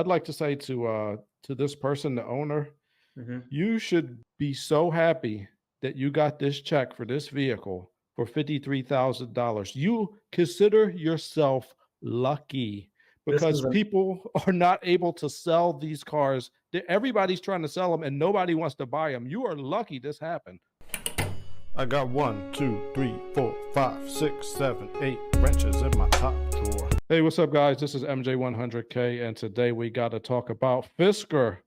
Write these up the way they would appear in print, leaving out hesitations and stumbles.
I'd like to say to this person, the owner, Hmm. you should be so happy that you got this check for this vehicle for $53,000. You consider yourself lucky This because is an people are not able to sell these cars. Everybody's trying to sell them and nobody wants to buy them. You are lucky this happened. I got 1, 2, 3, 4, 5, 6, 7, 8 wrenches in my top drawer. Hey, what's up, guys? This is MJ100K, and today we got to talk about Fisker.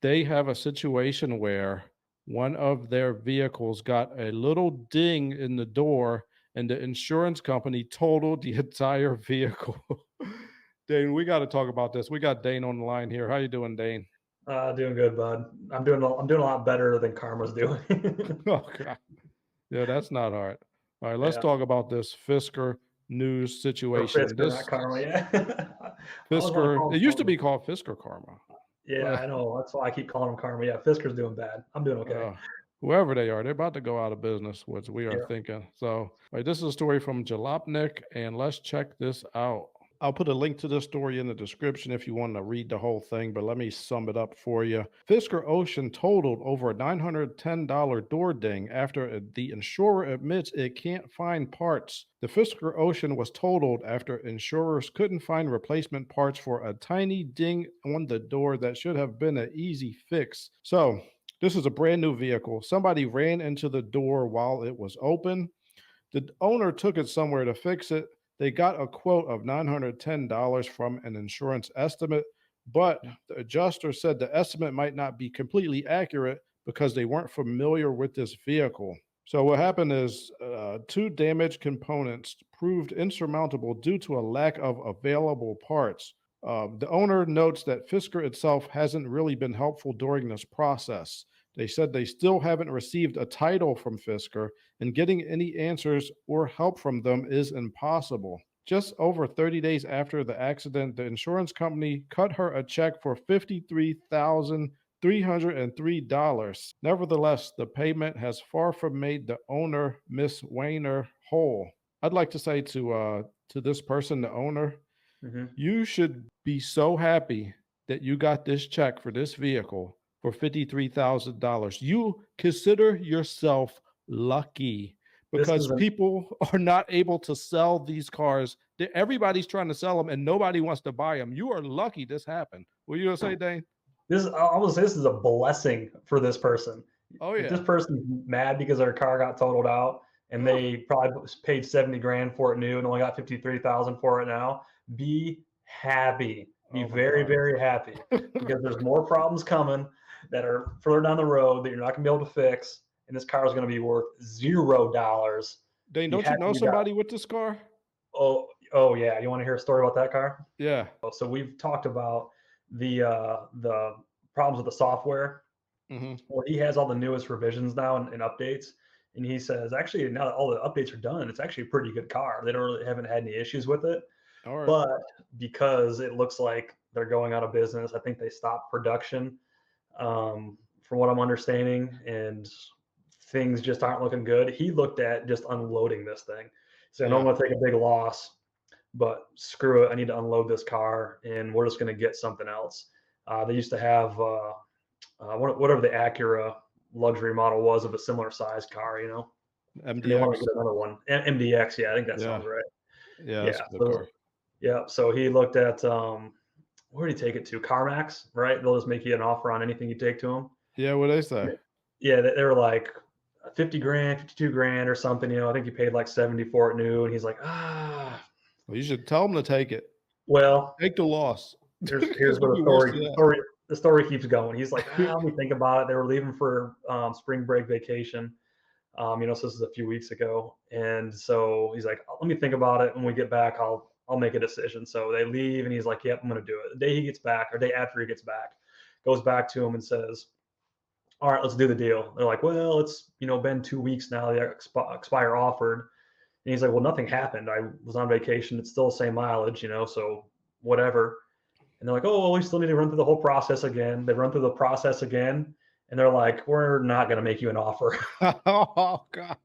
They have a situation where one of their vehicles got a little ding in the door, and the insurance company totaled the entire vehicle. Dane, we got to talk about this. We got Dane on the line here. How you doing, Dane? doing good, bud. I'm doing a lot better than Karma's doing. Oh, God. Yeah, that's not hard. All right, let's Yeah, talk about this Fisker news or situation. Fisker, not This Karma. Yeah, I always want to Fisker, call it him used to Karma. be called Fisker Karma. Yeah, I know. That's why I keep calling him Karma. Yeah, Fisker's doing bad. I'm doing okay. Uh, Whoever they are, they're about to go out of business, which we are Yeah. thinking. So, right, this is a story from Jalopnik, and let's check this out. I'll put a link to this story in the description if you want to read the whole thing, but let me sum it up for you. Fisker Ocean totaled over a $910 door ding after the insurer admits it can't find parts. The Fisker Ocean was totaled after insurers couldn't find replacement parts for a tiny ding on the door that should have been an easy fix. So, this is a brand new vehicle. Somebody ran into the door while it was open. The owner took it somewhere to fix it. They got a quote of $910 from an insurance estimate, but the adjuster said the estimate might not be completely accurate because they weren't familiar with this vehicle. So what happened is two damaged components proved insurmountable due to a lack of available parts. The owner notes that Fisker itself hasn't really been helpful during this process. They said they still haven't received a title from Fisker, and getting any answers or help from them is impossible. Just over 30 days after the accident, the insurance company cut her a check for $53,303. Nevertheless, the payment has far from made the owner, Miss Weiner, whole. I'd like to say to this person, the owner, Hmm. you should be so happy that you got this check for this vehicle for $53,000. You consider yourself lucky This because is an people are not able to sell these cars. Everybody's trying to sell them and nobody wants to buy them. You are lucky this happened. What are you going to say, Dane? I will say this is a blessing for this person. Oh, If this yeah. person's mad because their car got totaled out and Whew. they probably paid 70 grand for it new and only got 53,000 for it now, be happy. Be Oh, my very, God. very happy because there's more problems coming that are further down the road that you're not going to be able to fix, and this car is going to be worth $0. Dane, Be don't you happy know you got. somebody with this car? Oh yeah. You want to hear a story about that car? Yeah. So we've talked about the problems with the software. Hmm. Well, he has all the newest revisions now and updates, and he says actually now that all the updates are done, it's actually a pretty good car. They don't really haven't had any issues with it, All right. but because it looks like they're going out of business, I think they stopped production, from what I'm understanding, and things just aren't looking good. He looked at just unloading this thing. So I know I'm Yeah. going to take a big loss, but screw it. I need to unload this car, and we're just going to get something else. They used to have whatever the Acura luxury model was of a similar sized car, and they want to MDX. get another one. MDX, yeah, I think that Yeah. sounds right. Yeah, that's Yeah, a good so car. yeah, so he looked at where did he take it to? CarMax, right? They'll just make you an offer on anything you take to them. Yeah, what they say? Yeah, they were like 50 grand, 52 grand or something. I think he paid like 70 for it new, and he's like, Well, you should tell them to take it. well, Take the loss. here's It's where gonna the be worse than story keeps going. He's like, that. let me think about it. They were leaving for spring break vacation. So this is a few weeks ago, and so he's like, let me think about it. When we get back, I'll make a decision. So they leave, and he's like, yep, I'm gonna do it. The day he gets back, or day after he gets back, goes back to him and says, all right, let's do the deal. They're like, well, it's been 2 weeks now. The expire offered, and he's like, well, nothing happened. I was on vacation. It's still the same mileage, so whatever. And they're like, oh, well, we still need to run through the whole process again. They run through the process again, and they're like, we're not going to make you an offer. Oh God.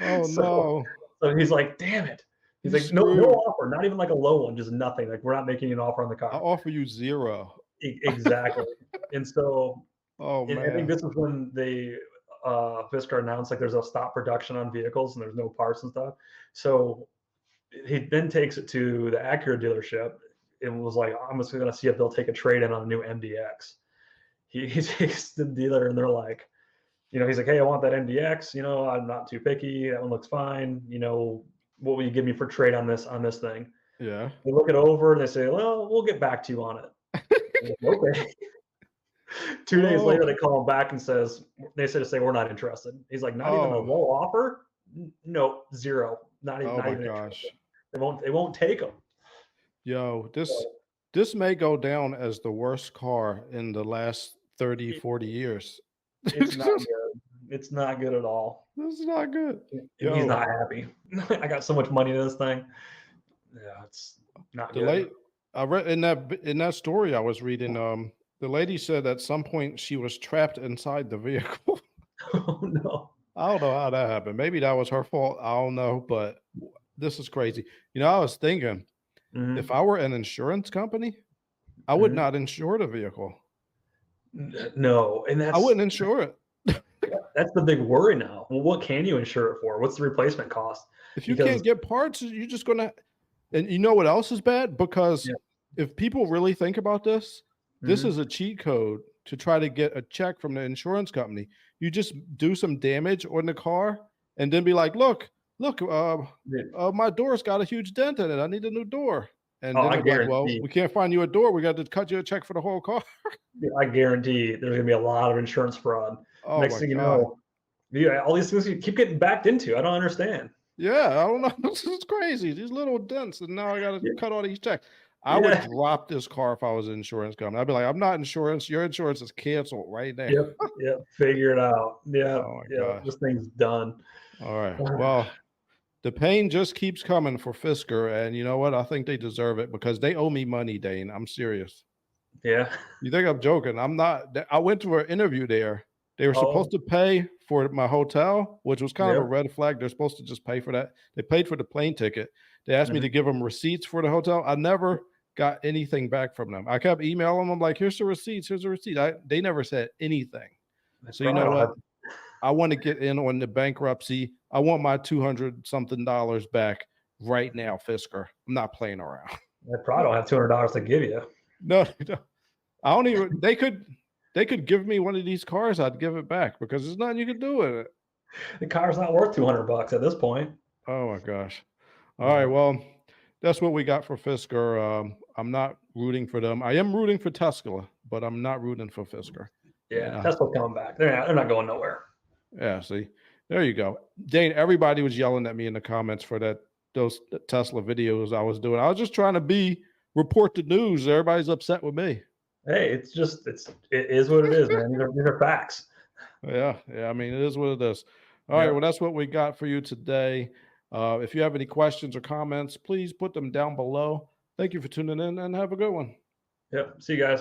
Oh so, no. so he's like, damn it. He's He's like, no screwed. offer, not even like a low one, just nothing. Like we're not making an offer on the I'll car. offer you 0. Exactly. And so Oh, and I think man. this is when they Fisker announced like there's a stop production on vehicles and there's no parts and stuff. So he then takes it to the Acura dealership and was like, I'm just going to see if they'll take a trade in on a new MDX. He takes the dealer and they're like, he's like, hey, I want that MDX. I'm not too picky. That one looks fine. What will you give me for trade on this thing? Yeah. They look it over and they say, well, we'll get back to you on it. Okay. 2 days Oh, later, they call him back and they say we're not interested. He's like, not even a oh, low offer? No, 0. Not even oh not my even interested. gosh. They won't take them. Yo, this So this may go down as the worst car in the last 30, it, 40 years. it's not good. It's not good at all. This is not good. And he's Yo, not happy. I got so much money in this thing. Yeah, it's not the good. late I read in that story I was reading, the lady said at some point she was trapped inside the vehicle. Oh no. I don't know how that happened. Maybe that was her fault. I don't know, but this is crazy. I was thinking if Hmm. I were an insurance company, I would Hmm. not insure the vehicle. No, and I wouldn't insure it. that's the big worry now. Well, what can you insure it for? What's the replacement cost? If you Because can't get parts, you're just gonna. And you know what else is bad? Because yeah. if people really think about this, this Hmm. is a cheat code to try to get a check from the insurance company. You just do some damage on the car and then be like, look, my door's got a huge dent in it. I need a new door. And Oh, then I they're like, well, guarantee. we can't find you a door. We got to cut you a check for the whole car. I guarantee there's gonna be a lot of insurance fraud. Oh Next my thing you God. know, yeah, all these things you keep getting backed into. I don't understand. Yeah, I don't know. This is crazy. These little dents, and now I got to Yeah, cut all these checks. I would yeah, drop this car if I was an insurance company. I'd be like, I'm not insurance. Your insurance is canceled right now. yep, yep. Figure it out. Yeah, Oh my yeah. gosh. This thing's done. All right. Well, the pain just keeps coming for Fisker, and you know what? I think they deserve it because they owe me money, Dane. I'm serious. Yeah. You think I'm joking? I'm not. I went to an interview there. They were Oh, supposed to pay for my hotel, which was kind of a yep. red flag. They're supposed to just pay for that. They paid for the plane ticket. They asked me to Mhm. give them receipts for the hotel. I never got anything back from them. I kept emailing them like, "Here's the receipts. Here's the receipt." They never said anything. They So you probably know don't have. what? I want to get in on the bankruptcy. I want my 200 something dollars back right now, Fisker. I'm not playing around. They probably don't have $200 to give you. No, no. I don't even they could give me one of these cars, I'd give it back because there's nothing you can do with it. The car's not worth $200 at this point. Oh my gosh. All right, Yeah. well, that's what we got for Fisker. I'm not rooting for them. I am rooting for Tesla, but I'm not rooting for Fisker. And Yeah, Tesla's coming back. They're not going nowhere. yeah, see, there you go. Dane, everybody was yelling at me in the comments for those Tesla videos I was doing. I was just trying to report the news. Everybody's upset with me. Hey, it is what it is, man. These are facts. Yeah, yeah. I mean, it is what it is. All right. Well, Yep. that's what we got for you today. If you have any questions or comments, please put them down below. Thank you for tuning in and have a good one. Yep. See you guys.